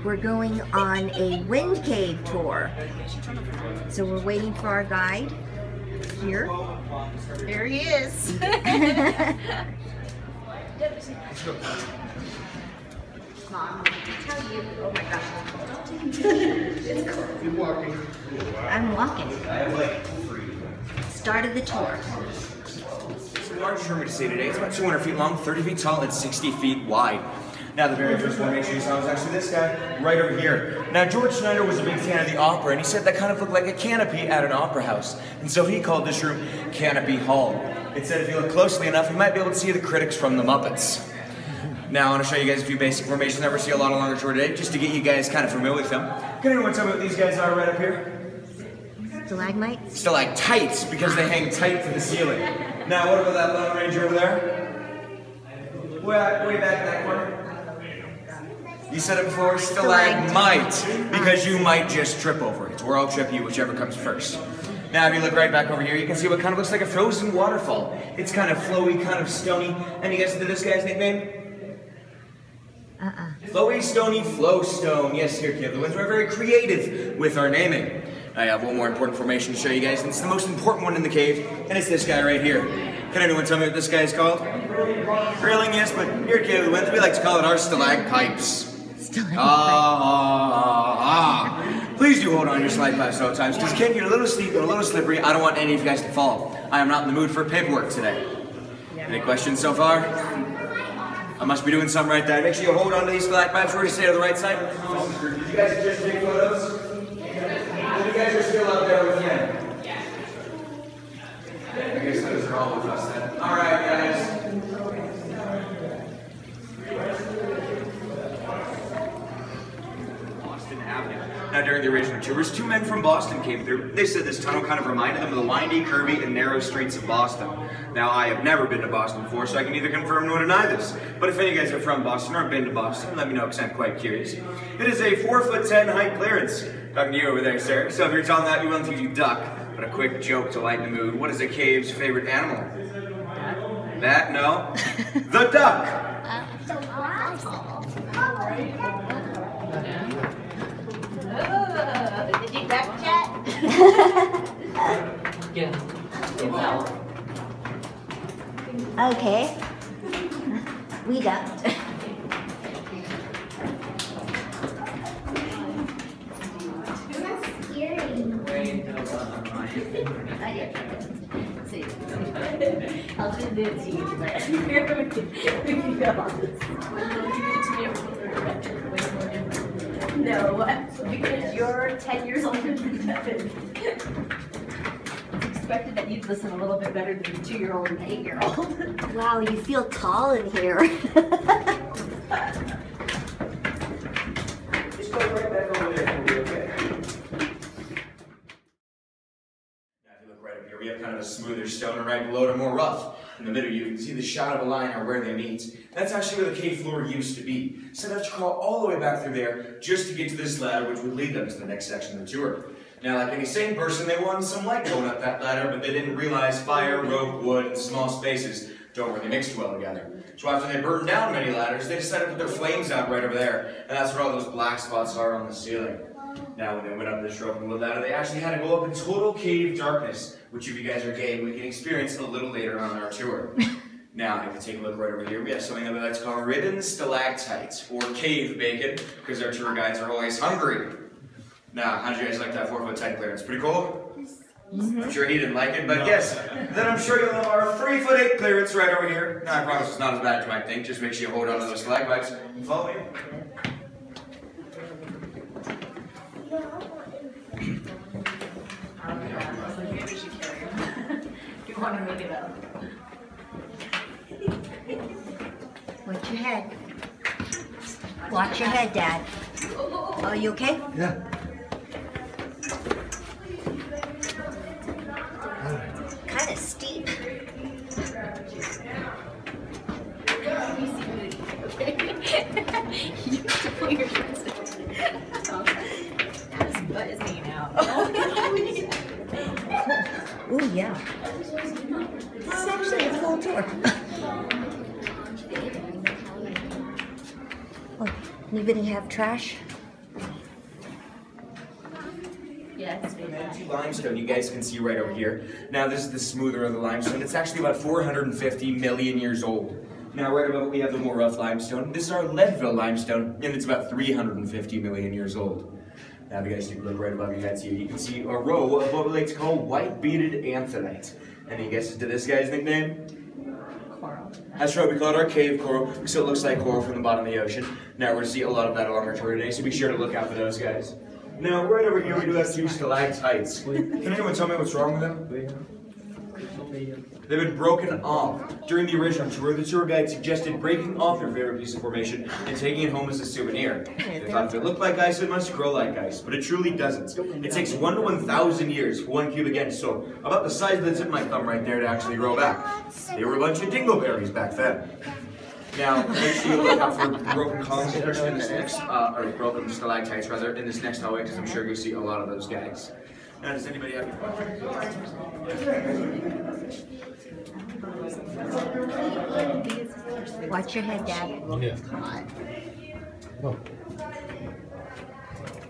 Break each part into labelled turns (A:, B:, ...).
A: we're going on a wind cave tour. So we're waiting for our guide here.
B: There he is. Mom, tell you. Oh my gosh.
C: Keep walking.
A: I'm walking.
C: I have like 3.
A: Start of the tour.
C: The largest room we see today is about 200 feet long, 30 feet tall, and 60 feet wide. Now, the very first formation you saw was actually this guy right over here. Now, George Schneider was a big fan of the opera, and he said that kind of looked like a canopy at an opera house. And so he called this room Canopy Hall. It said if you look closely enough, you might be able to see the critics from the Muppets. Now, I want to show you guys a few basic formations that we see a lot along the shore today, just to get you guys kind of familiar with them. Can anyone tell me what these guys are right up here?
A: Stalagmites?
C: Stalactites, because they hang tight to the ceiling. Now, what about that Lone Ranger over there? Way back in that corner. You said it before, stalagmite, because you might just trip over it, or I'll trip you, whichever comes first. Now, if you look right back over here, you can see what kind of looks like a frozen waterfall. It's kind of flowy, kind of stony. And you guys know this guy's nickname? Flowy, stony, flowstone. Yes, here, kid. The winds were very creative with our naming. I have one more important formation to show you guys, and it's the most important one in the cave, and it's this guy right here. Can anyone tell me what this guy is called? Grilling, yes, but here at Cave of the Winds, we like to call it our stalagpipes. Please do hold on your slide pipes at all times, because it can get a little steep and a little slippery. I don't want any of you guys to fall. I am not in the mood for paperwork today. Any questions so far? I must be doing something right there. Make sure you hold on to these stalagmites. We're going to stay to the right side. Did you guys just take photos? You guys are still out there with him. I guess those are all with us then. All right, guys. Boston Avenue. Now, during the original tours, 2 men from Boston came through. They said this tunnel kind of reminded them of the windy, curvy, and narrow streets of Boston. Now, I have never been to Boston before, so I can neither confirm nor deny this. But if any of you guys are from Boston or have been to Boston, let me know because I'm quite curious. It is a 4'10" height clearance. Talking to you over there, sir. So if you're telling that, you will think you duck. But a quick joke to lighten the mood. What is a cave's favorite animal? That? No. The duck.
B: Did you duck chat?
D: Yeah.
A: Okay. We ducked.
B: I'll do this to you tonight. We can go on this. No, because you're 10 years older than Devin. It's expected that you'd listen a little bit better than a 2-year-old and an 8-year-old.
A: Wow, you feel tall in here.
C: Just go right back over there. Okay. Now, if you look right up here, we have kind of a smoother stone, and right below it, a more rough. In the middle, you can see the shadow of a line or where they meet. That's actually where the cave floor used to be. So they'd have to crawl all the way back through there just to get to this ladder, which would lead them to the next section of the tour. Now, like any sane person, they wanted some light going up that ladder, but they didn't realize fire, rope, wood, and small spaces don't really mix well together. So after they burned down many ladders, they decided to put their flames out right over there, and that's where all those black spots are on the ceiling. Now, when they went up this rope and ladder, they actually had to go up in total cave darkness, which if you guys are game, we can experience a little later on our tour. Now, if you take a look right over here, we have something that we like to call ribbon stalactites, or cave bacon, because our tour guides are always hungry. Now, how did you guys like that 4-foot tight clearance? Pretty cool? I'm sure he didn't like it, but yes, then I'm sure you'll love our 3'8" clearance right over here. Now, I promise it's not as bad as you might think. Just make sure you hold on to those stalagmites and follow me.
B: Maybe we should carry him. If you want to make it up.
A: Watch your head. Watch your head, Dad. Are you okay?
C: Yeah.
A: Kind of steep.
B: You have to pull your shorts in. His butt is hanging out.
A: Oh yeah. This is actually a full tour. Oh, Anybody have trash?
B: Yeah, it's big.
C: Limestone, you guys can see right over here. Now this is the smoother of the limestone. It's actually about 450 million years old. Now right above it we have the more rough limestone. This is our Leadville limestone, and it's about 350 million years old. Now if you guys take a look right above your heads here, you can see a row of what we like to call white-beaded anthracite. Any guesses to this guy's nickname?
B: Coral.
C: That's right, we call it our cave coral, so it looks like coral from the bottom of the ocean. Now we're going to see a lot of that along our tour today, so be sure to look out for those guys. Now right over here we do have two stalactites. Can anyone tell me what's wrong with them? They've been broken off. During the original tour, the tour guide suggested breaking off your favorite piece of formation and taking it home as a souvenir. They thought if it looked like ice, it must grow like ice, but it truly doesn't. It takes 1 to 1,000 years for one cubic inch, so about the size of the tip of my thumb right there to actually grow back. They were a bunch of dingleberries back then. Now, make sure you look out for broken columns, especially in this next, or broken stalactites rather, in this next hallway, because I'm sure you'll see a lot of those guys. Now, does anybody have any questions?
A: Watch your head, Dad.
D: Yeah. Oh.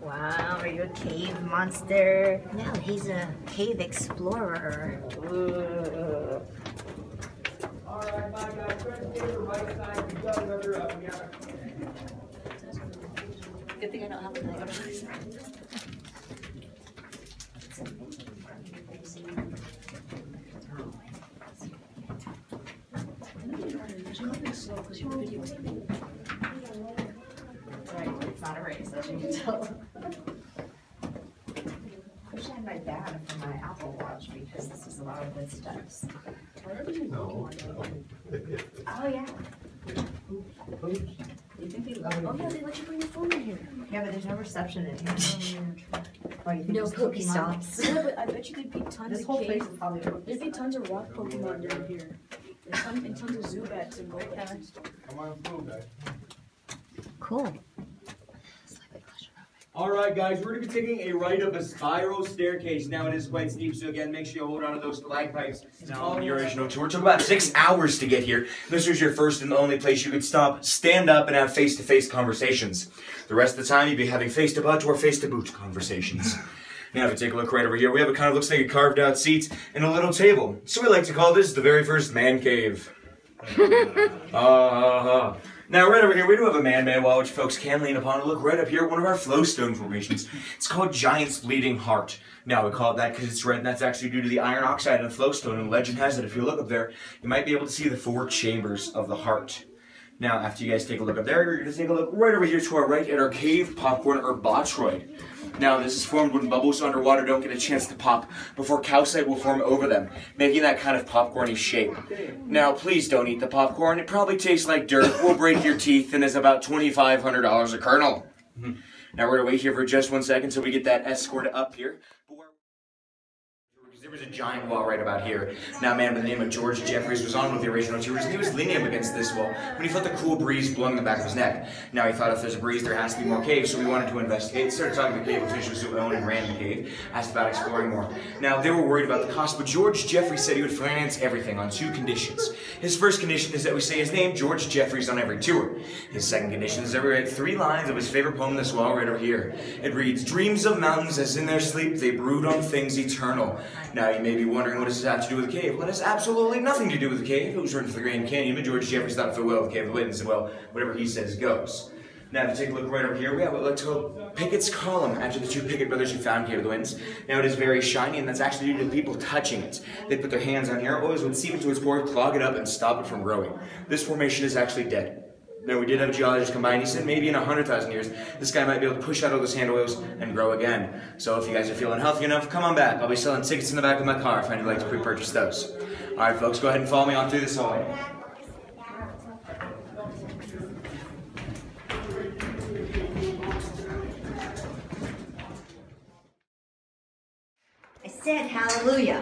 A: Wow, are you a cave monster? No, he's a cave explorer.
E: Alright, bye guys. Try to stay to the right side. You got another
B: Good thing I don't have a knife. Right, it's not a race, as you can tell. I wish I had my dad for my Apple Watch because this is a lot of good steps.
D: No.
B: Oh, yeah. You think they love it? Oh, yeah, they let you bring your phone in here. Yeah, but there's no reception in here. Why, you think
A: No
B: it's
A: Pokestops.
F: Yeah, but I bet you there'd be tons
B: This
F: of
B: whole place
F: cave.
B: is probably a
F: There'd be tons of rock Pokemon down here. And tons of Zubats and Volcans.
E: Come on through, guys.
A: Cool.
C: Alright guys, we're going to be taking a right up a spiral staircase. Now it is quite steep, so again, make sure you hold on to those stalagmites. Now on the original tour, it took about 6 hours to get here. This was your first and only place you could stop, stand up, and have face-to-face conversations. The rest of the time, you'd be having face-to-butt or face-to-boot conversations. Now if you take a look right over here, we have a kind of looks like a carved out seat and a little table. So we like to call this the very first man cave. Now, right over here, we do have a man-made wall, which folks can lean upon. Look right up here, one of our flowstone formations. It's called Giant's Bleeding Heart. Now, we call it that because it's red, and that's actually due to the iron oxide in the flowstone. And legend has it, if you look up there, you might be able to see the 4 chambers of the heart. Now, after you guys take a look up there, you're going to take a look right over here to our right at our cave popcorn or botroid. Now, this is formed when bubbles underwater don't get a chance to pop before calcite will form over them, making that kind of popcorny shape. Now, please don't eat the popcorn. It probably tastes like dirt, will break your teeth, and is about $2,500 a kernel. Now, we're going to wait here for just 1 second until we get that escort up here. There was a giant wall right about here. Now, a man by the name of George Jeffries was on with the original tours, and he was leaning up against this wall when he felt the cool breeze blowing the back of his neck. Now, he thought if there's a breeze, there has to be more caves, so we wanted to investigate. Started talking to the cave officials who owned and ran the cave, asked about exploring more. Now, they were worried about the cost, but George Jeffries said he would finance everything on 2 conditions. His first condition is that we say his name, George Jeffries, on every tour. His second condition is that we write 3 lines of his favorite poem on this wall right over here. It reads, "Dreams of mountains as in their sleep, they brood on things eternal." Now, you may be wondering, what does this have to do with the cave? Well, it has absolutely nothing to do with the cave. It was written for the Grand Canyon, but George Jeffries thought it fit well with the Cave of the Wind and said, well, whatever he says goes. Now, to take a look right over here, we have what we like to call Pickett's Column, after the 2 Pickett brothers who found Cave of the Winds. Now, it is very shiny, and that's actually due to people touching it. They put their hands on here, always would seep into its pore, clog it up, and stop it from growing. This formation is actually dead. Now, we did have a geologist come by, and he said maybe in 100,000 years, this guy might be able to push out all those hand oils and grow again. So if you guys are feeling healthy enough, come on back. I'll be selling tickets in the back of my car if anybody'd like to pre-purchase those. All right, folks, go ahead and follow me on through this hallway.
A: I said hallelujah.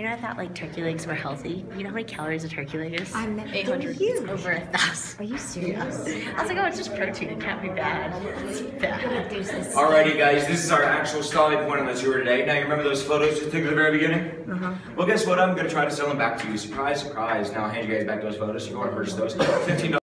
G: You know, I thought like turkey legs were healthy. You know how many calories a turkey leg is?
A: I'm
G: 800.
A: huge.
G: It's over 1,000.
A: Are you serious?
G: I was like, oh, it's just protein. It can't be bad. It's bad.
C: Alrighty, guys, this is our actual starting point on the tour today. Now, you remember those photos you took at the very beginning? Well, guess what? I'm going to try to sell them back to you. Surprise, surprise. Now, I'll hand you guys back those photos. You're going to purchase those. $15.